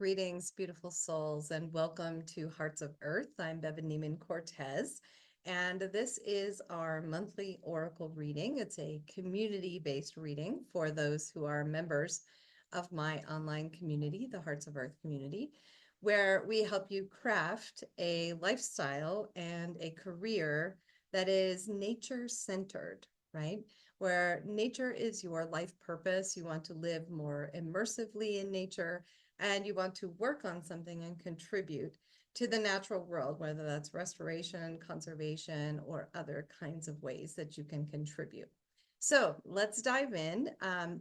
Greetings, beautiful souls, and welcome to Hearts of Earth. I'm Bevin Niemann-Cortez, and this is our monthly oracle reading. It's a community-based reading for those who are members of my online community, the Hearts of Earth community, where we help you craft a lifestyle and a career that is nature-centered, right? Where nature is your life purpose. You want to live more immersively in nature, and you want to work on something and contribute to the natural world, whether that's restoration, conservation, or other kinds of ways that you can contribute. So let's dive in.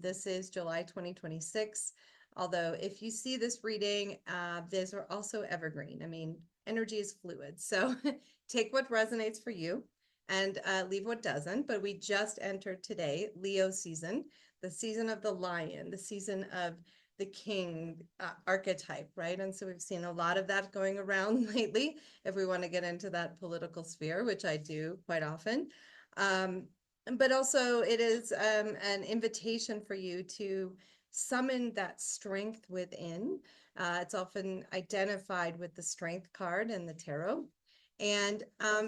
This is July 2026. Although if you see this reading, these are also evergreen. I mean, energy is fluid. So take what resonates for you and leave what doesn't. But we just entered today Leo season, the season of the lion, the season of the king archetype, right? And so we've seen a lot of that going around lately, if we want to get into that political sphere, which I do quite often. But also it is an invitation for you to summon that strength within. It's often identified with the strength card in the tarot. And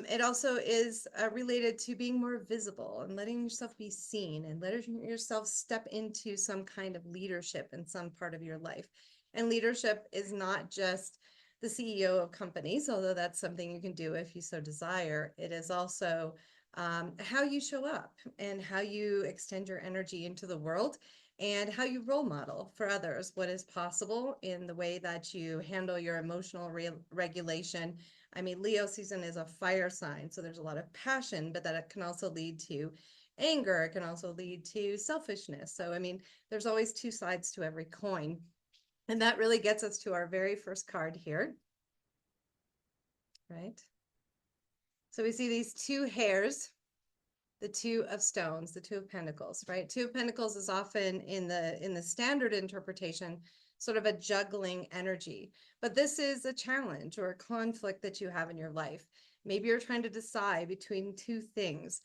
it also is related to being more visible and letting yourself be seen and letting yourself step into some kind of leadership in some part of your life. And leadership is not just the CEO of companies, although that's something you can do if you so desire. It is also how you show up and how you extend your energy into the world and how you role model for others what is possible in the way that you handle your emotional regulation. I mean, Leo season is a fire sign, so there's a lot of passion, but that it can also lead to anger. It can also lead to selfishness. So, I mean, there's always two sides to every coin. And that really gets us to our very first card here, right? So we see these two hairs, the two of stones, the two of pentacles, right? Two of pentacles is often in the standard interpretation sort of a juggling energy, but this is a challenge or a conflict that you have in your life. Maybe you're trying to decide between two things,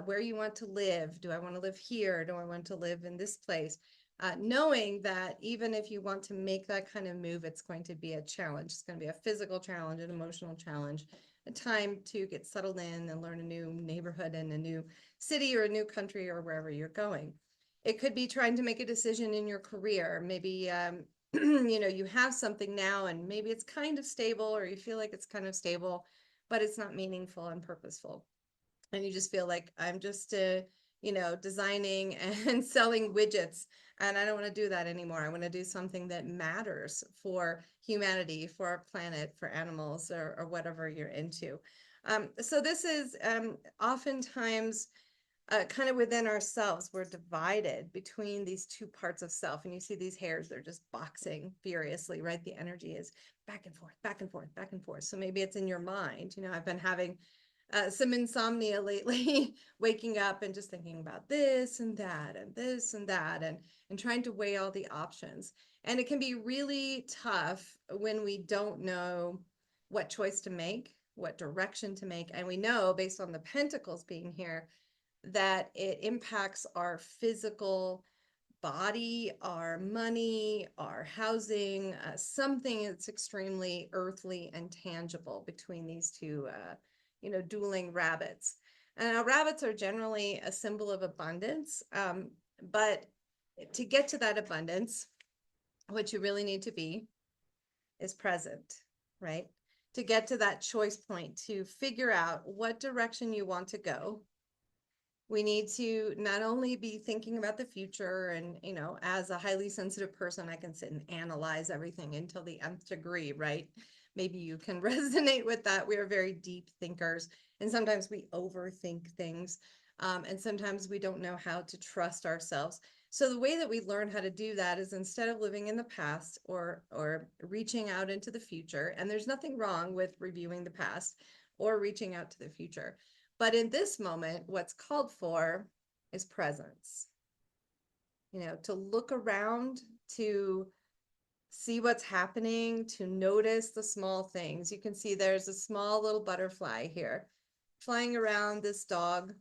where you want to live. Do I want to live here? Do I want to live in this place? Knowing that even if you want to make that kind of move, it's going to be a challenge. It's going to be a physical challenge, an emotional challenge, a time to get settled in and learn a new neighborhood and a new city or a new country or wherever you're going. It could be trying to make a decision in your career. Maybe, you have something now and maybe it's kind of stable or you feel like it's kind of stable, but it's not meaningful and purposeful. And you just feel like I'm just, designing and selling widgets. And I don't want to do that anymore. I want to do something that matters for humanity, for our planet, for animals, or whatever you're into. So this is oftentimes kind of within ourselves, we're divided between these two parts of self. And you see these hairs, they're just boxing furiously, right? The energy is back and forth, back and forth, back and forth. So maybe it's in your mind. I've been having some insomnia lately, waking up and just thinking about this and that and this and that and trying to weigh all the options. And it can be really tough when we don't know what choice to make, what direction to make. And we know based on the pentacles being here that it impacts our physical body, our money, our housing, something that's extremely earthly and tangible between these two, dueling rabbits. And now rabbits are generally a symbol of abundance, but to get to that abundance, what you really need to be is present, right? To get to that choice point, to figure out what direction you want to go, we need to not only be thinking about the future and, as a highly sensitive person, I can sit and analyze everything until the nth degree, right? Maybe you can resonate with that. We are very deep thinkers, and sometimes we overthink things, and sometimes we don't know how to trust ourselves. So the way that we learn how to do that is instead of living in the past or reaching out into the future, and there's nothing wrong with reviewing the past or reaching out to the future. But in this moment, what's called for is presence. To look around, to see what's happening, to notice the small things. You can see there's a small little butterfly here flying around this dog,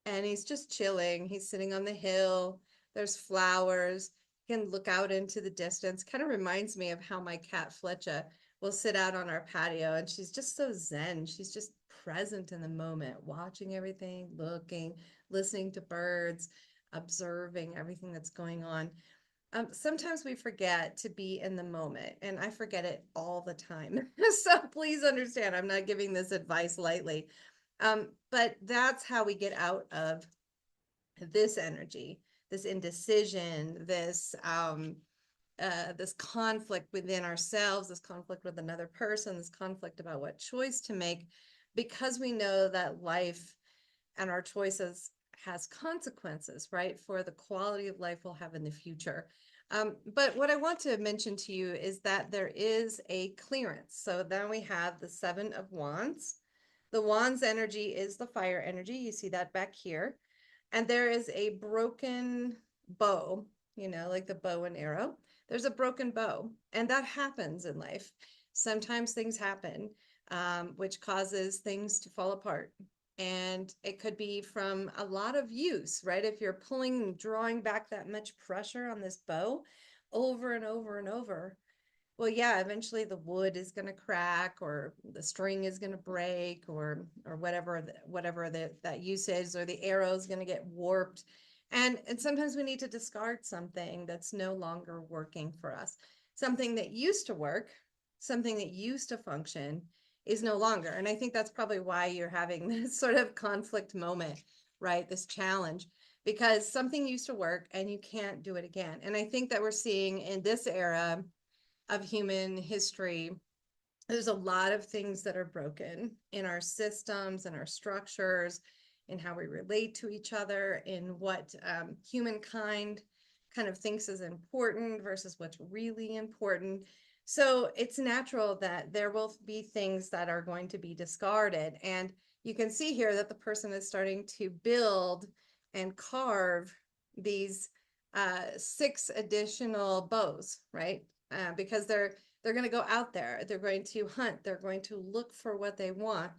and he's just chilling. He's sitting on the hill. There's flowers. can look out into the distance. Kind of reminds me of how my cat Fletcher will sit out on our patio, and she's just so zen. She's just present in the moment, watching everything, looking, listening to birds, observing everything that's going on. Sometimes we forget to be in the moment, and I forget it all the time. So please understand, I'm not giving this advice lightly. But that's how we get out of this energy, this indecision, this conflict within ourselves, this conflict with another person, this conflict about what choice to make, because we know that life and our choices has consequences, right, for the quality of life we'll have in the future. But what I want to mention to you is that there is a clearance. So then we have the Seven of Wands. The Wands energy is the fire energy. You see that back here. And there is a broken bow, like the bow and arrow. There's a broken bow, and that happens in life. Sometimes things happen, which causes things to fall apart. And it could be from a lot of use, right? If you're pulling and drawing back that much pressure on this bow over and over and over, well, yeah, eventually the wood is going to crack, or the string is going to break, or whatever that use is, or the arrow is going to get warped. And sometimes we need to discard something that's no longer working for us. Something that used to work, something that used to function is no longer. And I think that's probably why you're having this sort of conflict moment, right? This challenge, because something used to work and you can't do it again. And I think that we're seeing in this era of human history, there's a lot of things that are broken in our systems and our structures, in how we relate to each other, in what humankind kind of thinks is important versus what's really important. So it's natural that there will be things that are going to be discarded. And you can see here that the person is starting to build and carve these 6 additional bows, right? Because they're going to go out there, they're going to hunt, they're going to look for what they want.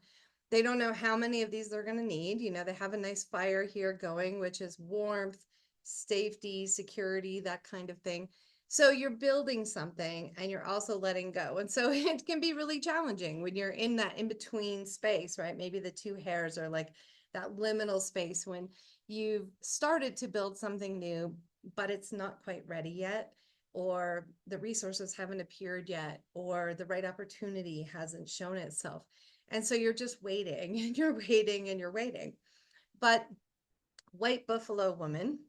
They don't know how many of these they're going to need. They have a nice fire here going, which is warmth, safety, security, that kind of thing. So you're building something and you're also letting go. And so it can be really challenging when you're in that in-between space, right? Maybe the 2 hairs are like that liminal space when you've started to build something new, but it's not quite ready yet, or the resources haven't appeared yet, or the right opportunity hasn't shown itself. And so you're just waiting and you're waiting and you're waiting. But White Buffalo Woman,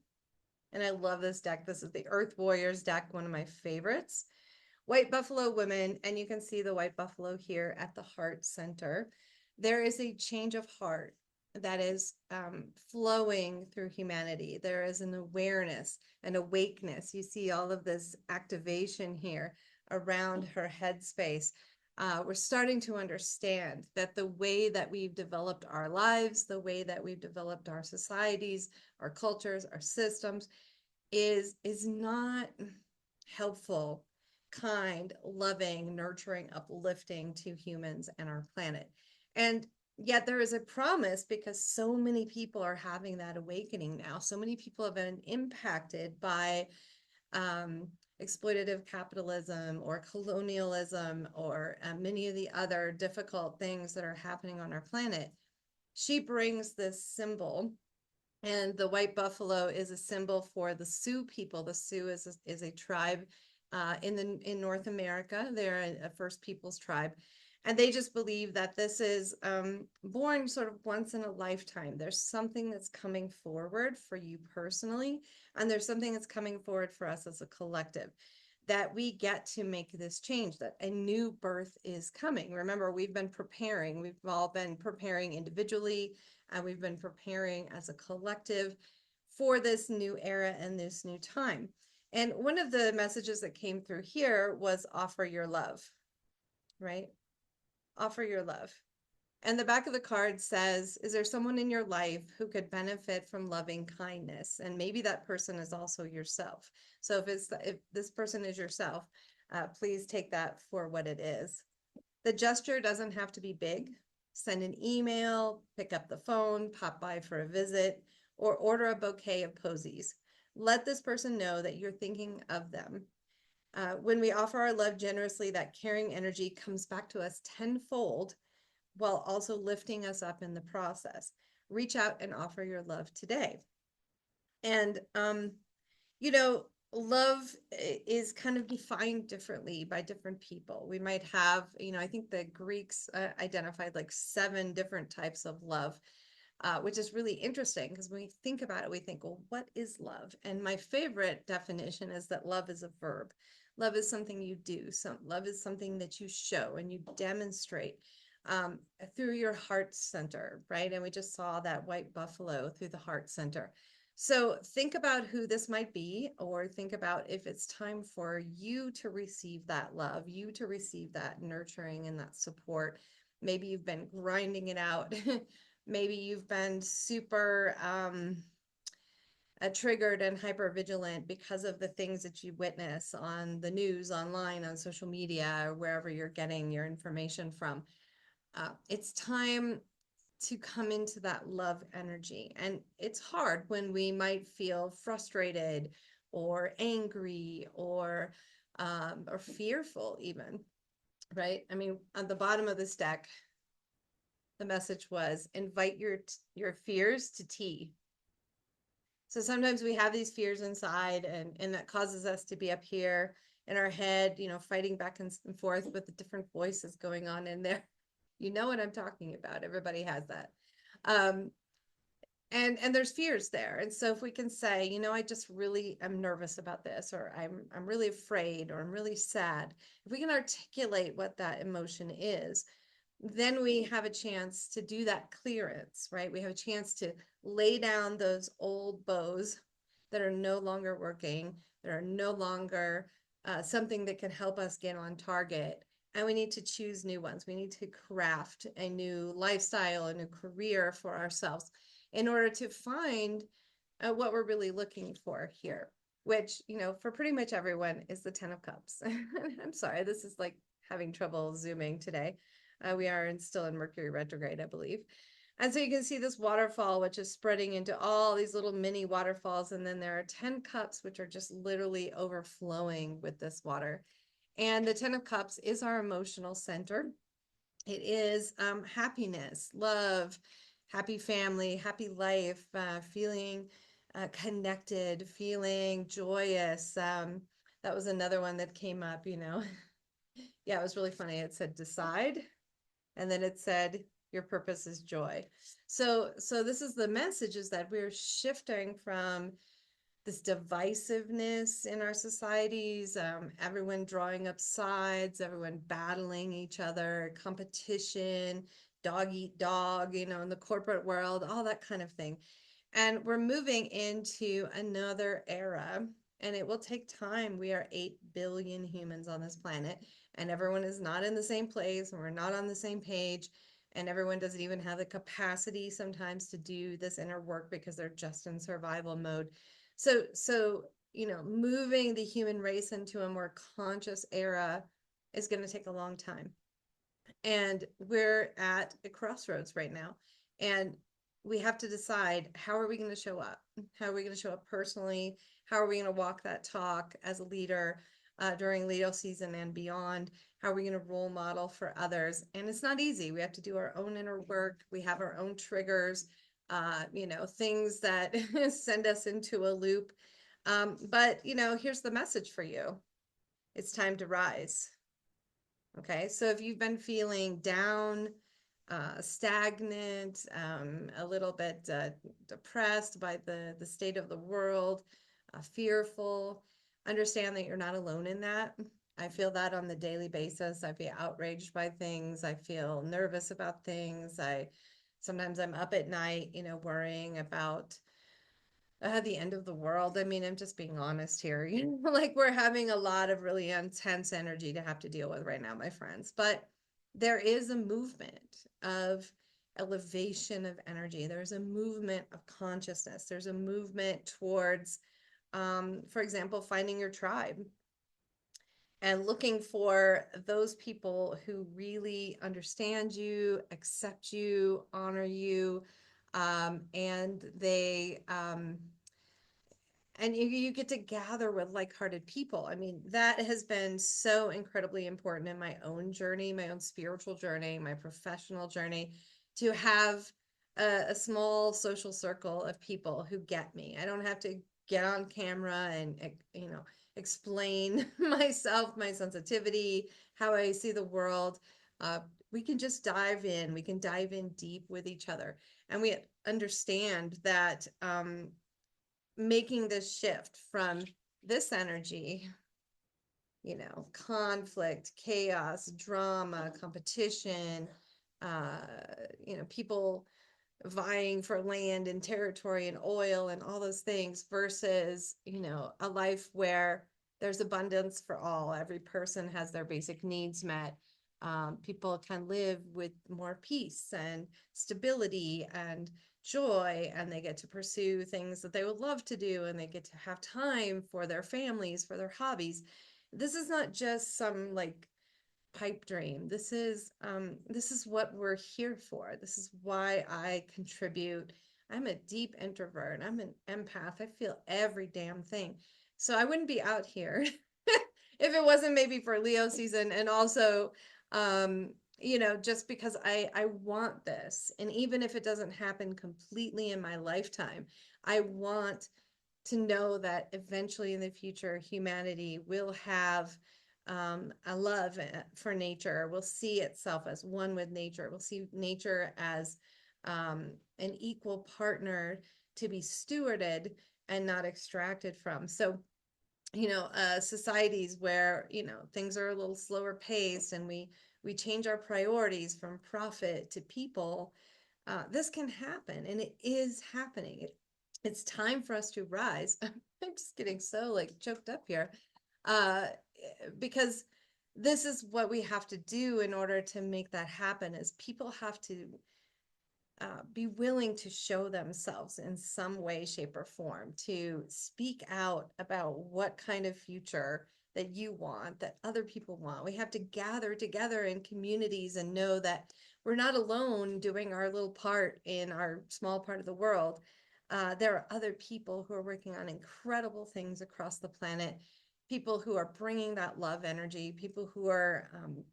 and I love this deck. This is the Earth Warriors deck, one of my favorites. White Buffalo Woman, and you can see the white buffalo here at the heart center. There is a change of heart that is flowing through humanity. There is an awareness, an awakeness. You see all of this activation here around her headspace. We're starting to understand that the way that we've developed our lives, the way that we've developed our societies, our cultures, our systems is not helpful, kind, loving, nurturing, uplifting to humans and our planet. And yet there is a promise, because so many people are having that awakening now. So many people have been impacted by exploitative capitalism or colonialism, or many of the other difficult things that are happening on our planet. She brings this symbol, and the white buffalo is a symbol for the Sioux people. The Sioux is a tribe in North America. They're a First Peoples tribe. And they just believe that this is born sort of once in a lifetime. There's something that's coming forward for you personally, and there's something that's coming forward for us as a collective, that we get to make this change, that a new birth is coming. Remember, we've all been preparing individually, and we've been preparing as a collective for this new era and this new time. And one of the messages that came through here was offer your love, right? Offer your love. And the back of the card says, is there someone in your life who could benefit from loving kindness? And maybe that person is also yourself. So if this person is yourself, please take that for what it is. The gesture doesn't have to be big. Send an email, pick up the phone, pop by for a visit, or order a bouquet of posies. let this person know that you're thinking of them. When we offer our love generously, that caring energy comes back to us tenfold while also lifting us up in the process. Reach out and offer your love today. And, you know, love is kind of defined differently by different people. We might have, you know, I think the Greeks identified like 7 different types of love, which is really interesting because when we think about it, we think, well, what is love? And my favorite definition is that love is a verb. Love is something you do. Love is something that you show and you demonstrate um, through your heart center, right? And we just saw that white buffalo through the heart center. So think about who this might be, or think about if it's time for you to receive that love, you to receive that nurturing and that support. Maybe you've been grinding it out. Maybe you've been super triggered and hyper vigilant because of the things that you witness on the news, online, on social media, or wherever you're getting your information from. It's time to come into that love energy. And it's hard when we might feel frustrated or angry or fearful even, right? I mean, on the bottom of this deck, the message was invite your fears to tea. So sometimes we have these fears inside and that causes us to be up here in our head, you know, fighting back and forth with the different voices going on in there. You know what I'm talking about. Everybody has that. Um, and there's fears there. And so if we can say, you know, I just really am nervous about this, or I'm really afraid, or I'm really sad, if we can articulate what that emotion is, then we have a chance to do that clearance, right? We have a chance to lay down those old bows that are no longer working, that are no longer something that can help us get on target. And we need to choose new ones. We need to craft a new lifestyle, a new career for ourselves in order to find what we're really looking for here, which, you know, for pretty much everyone is the 10 of Cups. I'm sorry, this is like having trouble zooming today. We are still in Mercury retrograde, I believe. And so you can see this waterfall, which is spreading into all these little mini waterfalls. And then there are 10 cups, which are just literally overflowing with this water. And the 10 of Cups is our emotional center. It is happiness, love, happy family, happy life, feeling connected, feeling joyous. That was another one that came up, you know. Yeah, it was really funny. It said decide, and then it said your purpose is joy. So this is the message, is that we're shifting from this divisiveness in our societies, everyone drawing up sides, everyone battling each other, competition, dog eat dog, you know, in the corporate world, all that kind of thing. And we're moving into another era, and it will take time. We are 8 billion humans on this planet, and everyone is not in the same place, and we're not on the same page. And everyone doesn't even have the capacity sometimes to do this inner work because they're just in survival mode. So, you know, moving the human race into a more conscious era is going to take a long time. And we're at a crossroads right now. And we have to decide, how are we going to show up? How are we going to show up personally? How are we going to walk that talk as a leader during Leo season and beyond? How are we going to role model for others? And it's not easy. We have to do our own inner work. We have our own triggers, you know, things that send us into a loop. But, you know, here's the message for you. It's time to rise. Okay, so if you've been feeling down, stagnant, a little bit depressed by the state of the world, fearful, understand that you're not alone in that. I feel that on the daily basis. I feel outraged by things. I feel nervous about things. Sometimes I'm up at night, you know, worrying about the end of the world. I mean, I'm just being honest here. You know, like we're having a lot of really intense energy to have to deal with right now, my friends. But there is a movement of elevation of energy. There's a movement of consciousness. There's a movement towards, for example, finding your tribe and looking for those people who really understand you, accept you, honor you, and they and you get to gather with like-hearted people. I mean, that has been so incredibly important in my own journey, my own spiritual journey, my professional journey, to have a small social circle of people who get me. I don't have to get on camera and, explain myself, my sensitivity, how I see the world. We can just dive in. We can dive in deep with each other, and we understand that making this shift from this energy, conflict, chaos, drama, competition, uh, people vying for land and territory and oil and all those things versus, a life where there's abundance for all. Every person has their basic needs met. People can live with more peace and stability and joy, and they get to pursue things that they would love to do, and they get to have time for their families, for their hobbies. This is not just some like pipe dream. This is what we're here for. This is why I contribute. I'm a deep introvert. I'm an empath. I feel every damn thing. So I wouldn't be out here if it wasn't maybe for Leo season, and also just because I want this. And even if it doesn't happen completely in my lifetime, I want to know that eventually in the future, humanity will have a love for nature, will see itself as one with nature, will see nature as an equal partner to be stewarded and not extracted from. So, societies where, things are a little slower paced, and we change our priorities from profit to people, this can happen, and it is happening. It's time for us to rise. I'm just getting so like choked up here, uh, because this is what we have to do in order to make that happen. Is people have to be willing to show themselves in some way, shape, or form, to speak out about what kind of future that you want, that other people want. We have to gather together in communities and know that we're not alone doing our little part in our small part of the world. There are other people who are working on incredible things across the planet, people who are bringing that love energy, people who are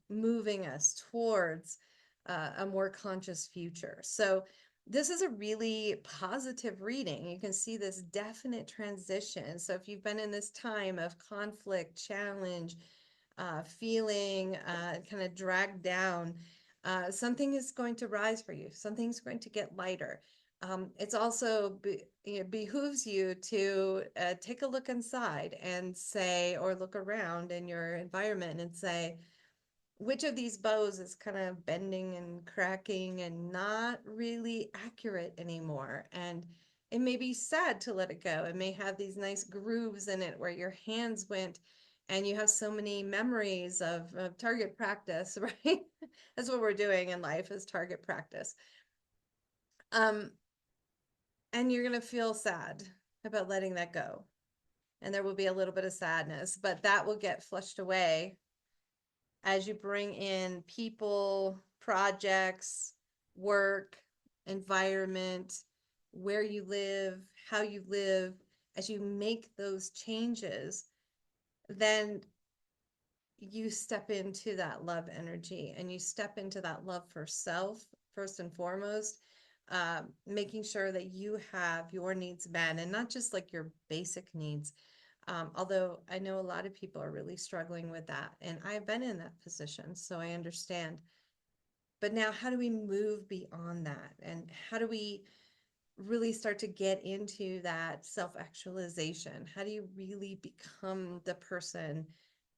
moving us towards a more conscious future. So this is a really positive reading. You can see this definite transition. So if you've been in this time of conflict, challenge, feeling kind of dragged down, something is going to rise for you. Something's going to get lighter. It's also behooves you to take a look inside and say, or look around in your environment and say, which of these bows is kind of bending and cracking and not really accurate anymore. And it may be sad to let it go. It may have these nice grooves in it where your hands went, and you have so many memories of target practice, right? That's what we're doing in life, is target practice. Um, and you're going to feel sad about letting that go. And there will be a little bit of sadness, but that will get flushed away as you bring in people, projects, work, environment, where you live, how you live. As you make those changes, then you step into that love energy, and you step into that love for self, first and foremost, making sure that you have your needs met, and not just like your basic needs. Although I know a lot of people are really struggling with that, and I've been in that position, so I understand. But now, how do we move beyond that? And how do we really start to get into that self-actualization? How do you really become the person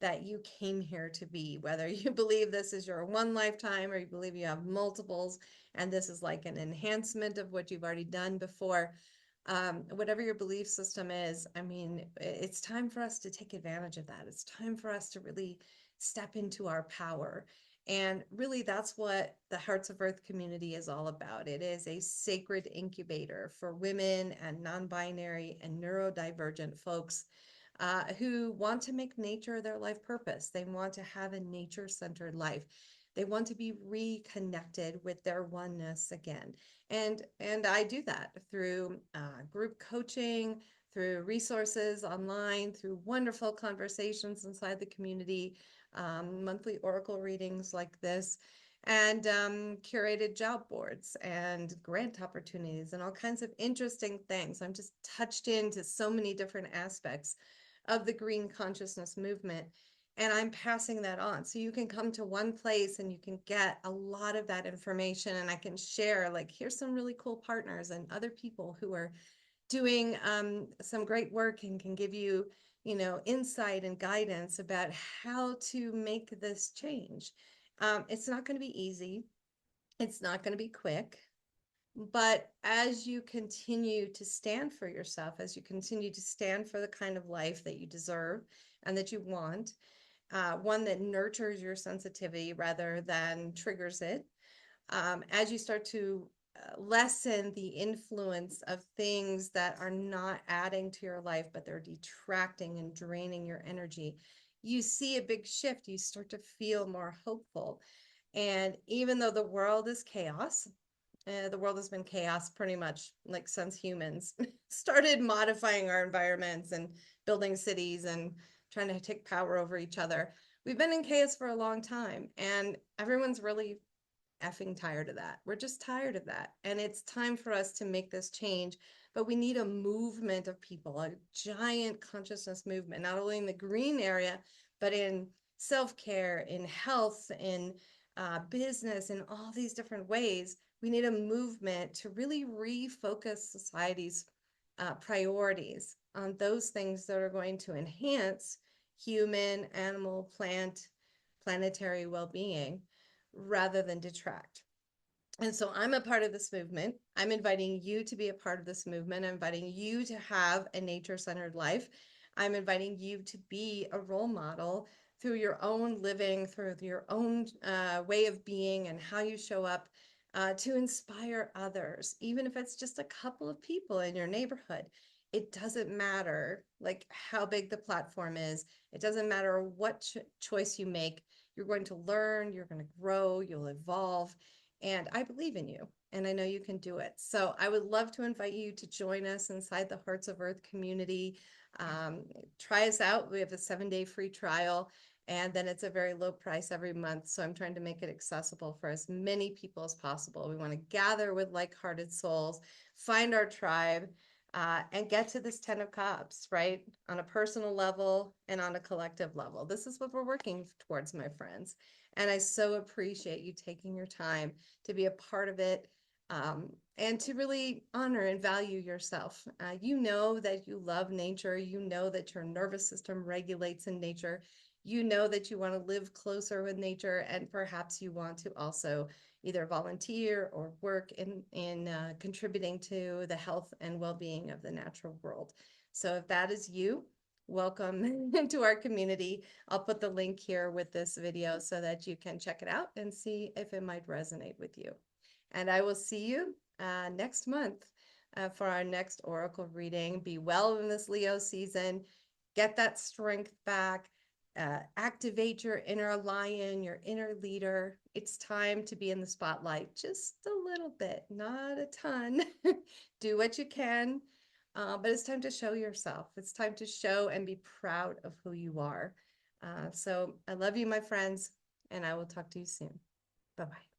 that you came here to be? Whether you believe this is your one lifetime, or you believe you have multiples, and this is like an enhancement of what you've already done before. Whatever your belief system is, I mean, it's time for us to take advantage of that. It's time for us to really step into our power. And really, that's what the Hearts of Earth community is all about. It is a sacred incubator for women and non-binary and neurodivergent folks who want to make nature their life purpose. They want to have a nature-centered life. They want to be reconnected with their oneness again. And I do that through group coaching, through resources online, through wonderful conversations inside the community, monthly oracle readings like this, and curated job boards and grant opportunities and all kinds of interesting things. I'm just touched into so many different aspects of the green consciousness movement. And I'm passing that on. So you can come to one place and you can get a lot of that information. And I can share, like, here's some really cool partners and other people who are doing some great work and can give you, insight and guidance about how to make this change. It's not going to be easy. It's not going to be quick. But as you continue to stand for yourself, as you continue to stand for the kind of life that you deserve and that you want, one that nurtures your sensitivity rather than triggers it, as you start to lessen the influence of things that are not adding to your life, but they're detracting and draining your energy, you see a big shift. You start to feel more hopeful. And even though the world is chaos, the world has been chaos pretty much like since humans started modifying our environments and building cities and trying to take power over each other. We've been in chaos for a long time, and everyone's really effing tired of that. We're just tired of that. And it's time for us to make this change. But we need a movement of people, a giant consciousness movement, not only in the green area, but in self-care, in health, in business, in all these different ways. We need a movement to really refocus society's priorities on those things that are going to enhance human, animal, planetary well-being rather than detract. And so I'm a part of this movement. I'm inviting you to be a part of this movement. I'm inviting you to have a nature-centered life. I'm inviting you to be a role model through your own living, through your own way of being and how you show up to inspire others, even if it's just a couple of people in your neighborhood. It doesn't matter like how big the platform is. It doesn't matter what choice you make. You're going to learn, you're going to grow, you'll evolve. And I believe in you, and I know you can do it. So I would love to invite you to join us inside the Hearts of Earth community. Try us out. We have a 7-day free trial, and then it's a very low price every month. So I'm trying to make it accessible for as many people as possible. We want to gather with like-hearted souls, find our tribe, and get to this 10 of Cups, right? On a personal level and on a collective level. This is what we're working towards, my friends. And I so appreciate you taking your time to be a part of it, and to really honor and value yourself. You know that you love nature. You know that your nervous system regulates in nature. You know that you want to live closer with nature, and perhaps you want to also either volunteer or work in contributing to the health and well-being of the natural world. So if that is you, welcome to our community. I'll put the link here with this video so that you can check it out and see if it might resonate with you. And I will see you next month for our next oracle reading. Be well in this Leo season. Get that strength back. Activate your inner lion, your inner leader. It's time to be in the spotlight just a little bit, not a ton. Do what you can, but it's time to show yourself. It's time to show and be proud of who you are. So I love you, my friends, and I will talk to you soon. Bye-bye.